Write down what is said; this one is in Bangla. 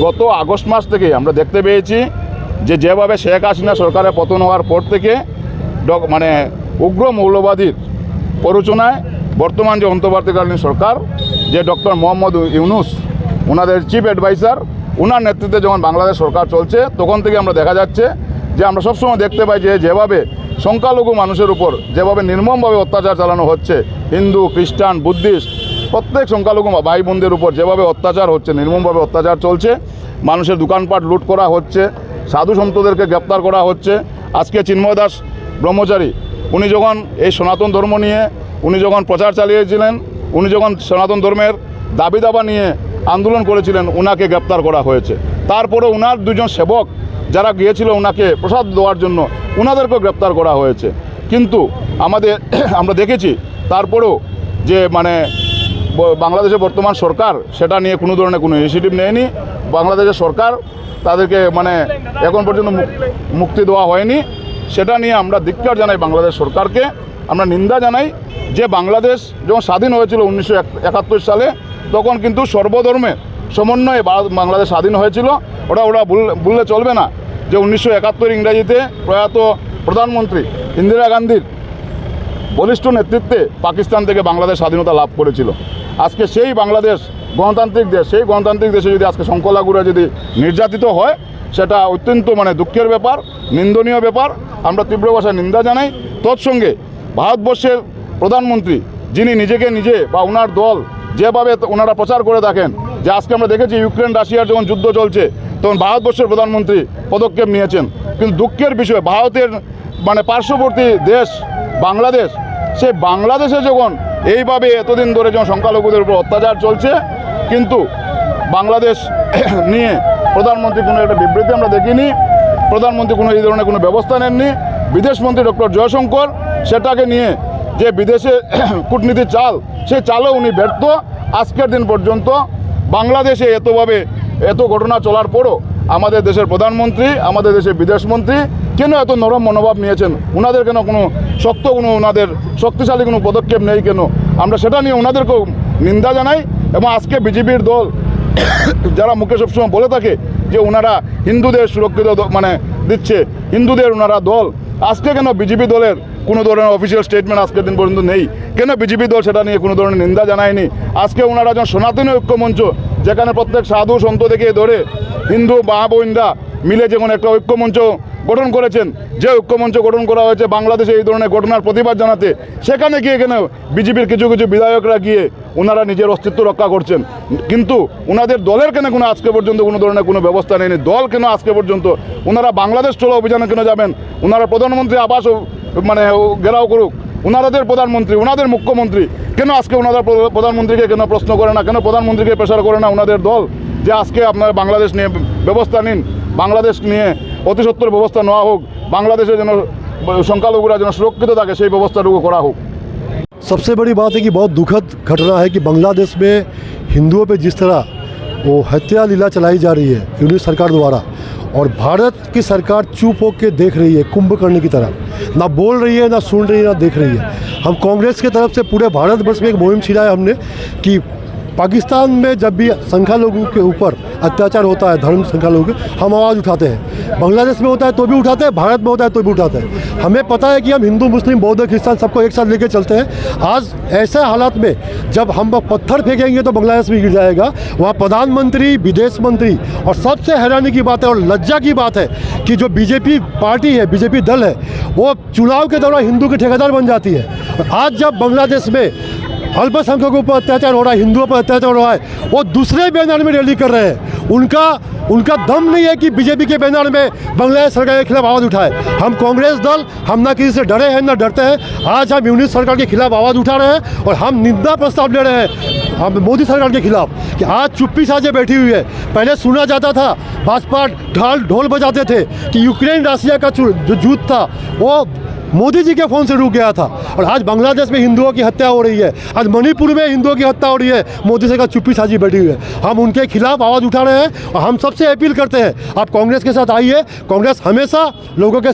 গত আগস্ট মাস থেকে আমরা দেখতে পেয়েছি যে যেভাবে শেখ হাসিনা সরকারের পতন হওয়ার পর থেকে মানে উগ্র মৌলবাদীর প্ররোচনায় বর্তমান যে অন্তর্বর্তীকালীন সরকার যে ডক্টর মোহাম্মদ ইউনূস ওনাদের চিফ অ্যাডভাইজার ওনার নেতৃত্বে যখন বাংলাদেশ সরকার চলছে তখন থেকে আমরা দেখা যাচ্ছে যে আমরা সবসময় দেখতে পাই যে যেভাবে সংখ্যালঘু মানুষের উপর যেভাবে নির্মমভাবে অত্যাচার চালানো হচ্ছে, হিন্দু খ্রিস্টান বুদ্ধিস্ট প্রত্যেক সংখ্যালঘু ভাই বোনদের উপর যেভাবে অত্যাচার হচ্ছে, নির্মমভাবে অত্যাচার চলছে, মানুষের দোকানপাট লুট করা হচ্ছে, সাধু সন্তদেরকে গ্রেপ্তার করা হচ্ছে। আজকে চিন্ময় দাস ব্রহ্মচারী উনি যখন এই সনাতন ধর্ম নিয়ে উনি যখন প্রচার চালিয়েছিলেন, উনি যখন সনাতন ধর্মের দাবি দাবা নিয়ে আন্দোলন করেছিলেন, ওনাকে গ্রেপ্তার করা হয়েছে। তারপরে ওনার দুজন সেবক যারা গিয়েছিল ওনাকে প্রসাদ দেওয়ার জন্য ওনাদেরকেও গ্রেপ্তার করা হয়েছে। কিন্তু আমরা দেখেছি তারপরেও যে মানে বাংলাদেশের বর্তমান সরকার সেটা নিয়ে কোনো ধরনের কোনো ইনিশিয়েটিভ নেয়নি। বাংলাদেশের সরকার তাদেরকে মানে এখন পর্যন্ত মুক্তি দেওয়া হয়নি। সেটা নিয়ে আমরা ধিক্কার জানাই বাংলাদেশ সরকারকে, আমরা নিন্দা জানাই যে বাংলাদেশ যখন স্বাধীন হয়েছিল 1971 সালে তখন কিন্তু সর্বধর্মের সমন্বয়ে বাংলাদেশ স্বাধীন হয়েছিল। ওরা বললে চলবে না যে 1971 ইংরাজিতে প্রয়াত প্রধানমন্ত্রী ইন্দিরা গান্ধীর বলিষ্ঠ নেতৃত্বে পাকিস্তান থেকে বাংলাদেশ স্বাধীনতা লাভ করেছিল। আজকে সেই বাংলাদেশ গণতান্ত্রিক দেশ, সেই গণতান্ত্রিক দেশে যদি আজকে সংখ্যালঘুরা যদি নির্যাতিত হয় সেটা অত্যন্ত মানে দুঃখের ব্যাপার, নিন্দনীয় ব্যাপার। আমরা তীব্র ভাষায় নিন্দা জানাই। তৎসঙ্গে ভারতবর্ষের প্রধানমন্ত্রী যিনি নিজেকে নিজে বা ওনার দল যেভাবে ওনারা প্রচার করে থাকেন যে আজকে আমরা দেখেছি ইউক্রেন রাশিয়ার যখন যুদ্ধ চলছে তখন ভারতবর্ষের প্রধানমন্ত্রী পদক্ষেপ নিয়েছেন। কিন্তু দুঃখের বিষয় ভারতের মানে পার্শ্ববর্তী দেশ বাংলাদেশ, সেই বাংলাদেশে যখন এইভাবে এতদিন ধরে যখন সংখ্যালঘুদের উপর অত্যাচার চলছে কিন্তু বাংলাদেশ নিয়ে প্রধানমন্ত্রী কোনো একটা বিবৃতি আমরা দেখিনি, প্রধানমন্ত্রী কোনো এই ধরনের কোনো ব্যবস্থা নেননি। বিদেশমন্ত্রী ডক্টর জয়শঙ্কর সেটাকে নিয়ে যে বিদেশে কূটনীতির চাল, সেই চালও উনি ব্যর্থ। আজকের দিন পর্যন্ত বাংলাদেশে এত ঘটনা চলার পরও আমাদের দেশের প্রধানমন্ত্রী, আমাদের দেশের বিদেশমন্ত্রী কেন এত নরম মনোভাব নিয়েছেন? ওনাদের কেন কোনো ওনাদের শক্তিশালী কোনো পদক্ষেপ নেই কেন? আমরা সেটা নিয়ে ওনাদেরকেও নিন্দা জানাই। এবং আজকে বিজেপির দল যারা মুখে সবসময় বলে থাকে যে ওনারা হিন্দুদের সুরক্ষিত মানে দিচ্ছে, হিন্দুদের ওনারা দল, আজকে কেন বিজেপি দলের কোনো ধরনের অফিসিয়াল স্টেটমেন্ট আজকের দিন পর্যন্ত নেই? কেন বিজেপি দল সেটা নিয়ে কোনো ধরনের নিন্দা জানায়নি? আজকে ওনারা যখন সনাতনী ঐক্যমঞ্চ যেখানে প্রত্যেক সাধু সন্ত থেকে ধরে হিন্দু মা বোনরা মিলে যখন একটা ঐক্যমঞ্চ গঠন করেছেন, যে ঐক্যমঞ্চ গঠন করা হয়েছে বাংলাদেশে এই ধরনের ঘটনার প্রতিবাদ জানাতে, সেখানে গিয়ে কেন বিজেপির কিছু বিধায়করা গিয়ে ওনারা নিজের অস্তিত্ব রক্ষা করছেন, কিন্তু ওনাদের দলের কেন কোনো আজকে পর্যন্ত কোনো ধরনের কোনো ব্যবস্থা নেয়নি? দল কেন আজকে পর্যন্ত ওনারা বাংলাদেশ চলো অভিযানে কেন যাবেন? ওনারা প্রধানমন্ত্রী আবাস মানে ঘেরাও করুক, ওনাদের প্রধানমন্ত্রী, ওনাদের মুখ্যমন্ত্রী কেন আজকে ওনাদের প্রধানমন্ত্রীকে কেন প্রশ্ন করে না? কেন প্রধানমন্ত্রীকে প্রেশার করে না ওনাদের দল যে আজকে আপনারা বাংলাদেশ নিয়ে ব্যবস্থা নিন, বাংলাদেশ নিয়ে অতি সত্বর ব্যবস্থা নেওয়া হোক, বাংলাদেশে যেন সংখ্যালঘুরা যেন সুরক্ষিত থাকে সেই ব্যবস্থাটুকু করা হোক। सबसे बड़ी बात है कि बहुत दुखद घटना है कि बांग्लादेश में हिंदुओं पे जिस तरह वो हत्या लीला चलाई जा रही है यूनिट सरकार द्वारा, और भारत की सरकार चुप होकर देख रही है कुंभकर्ण की तरह, ना बोल रही है, ना सुन रही है, ना देख रही है। हम कांग्रेस की तरफ से पूरे भारतवर्ष में एक मुहिम छिड़ाया हमने कि पाकिस्तान में जब भी संख्यालघु के ऊपर अत्याचार होता है, धर्म संख्यालघु के, हम आवाज़ उठाते हैं। बांग्लादेश में होता है तो भी उठाते हैं, भारत में होता है तो भी उठाते हैं। हमें पता है कि हम हिंदू मुस्लिम बौद्ध क्रिश्चियन सबको एक साथ लेके चलते हैं। आज ऐसे हालात में जब हम पत्थर फेंकेंगे तो बांग्लादेश भी गिर जाएगा। वहाँ प्रधानमंत्री, विदेश मंत्री, और सबसे हैरानी की बात है और लज्जा की बात है कि जो बीजेपी पार्टी है, बीजेपी दल है, वो चुनाव के दौरान हिंदू के ठेकेदार बन जाती है। आज जब बांग्लादेश में अल्पसंख्यकों पर अत्याचार हो रहा है, हिंदुओं पर अत्याचार हो रहा है, वो दूसरे बैनर में रैली कर रहे हैं। उनका दम नहीं है कि बीजेपी के बैनर में बांग्लादेश सरकार के खिलाफ आवाज़ उठाए। हम कांग्रेस दल, हम ना किसी से डरे हैं ना डरते हैं। आज हम यूनिट सरकार के खिलाफ आवाज़ उठा रहे हैं और हम निंदा प्रस्ताव ले रहे हैं हम मोदी सरकार के खिलाफ कि आज चुप्पी साझे बैठी हुई है। पहले सुना जाता था, भाजपा ढोल बजाते थे कि यूक्रेन राशिया का जो युद्ध था वो मोदी जी के फ़ोन से रुक गया था, और आज बांग्लादेश में हिंदुओं की हत्या हो रही है, आज मणिपुर में हिंदुओं की हत्या हो रही है, मोदी सरकार चुप्पी साझी बैठी हुई है। हम उनके खिलाफ आवाज़ उठा रहे हैं और हम सबसे अपील करते हैं आप कांग्रेस के साथ आइए। कांग्रेस हमेशा लोगों के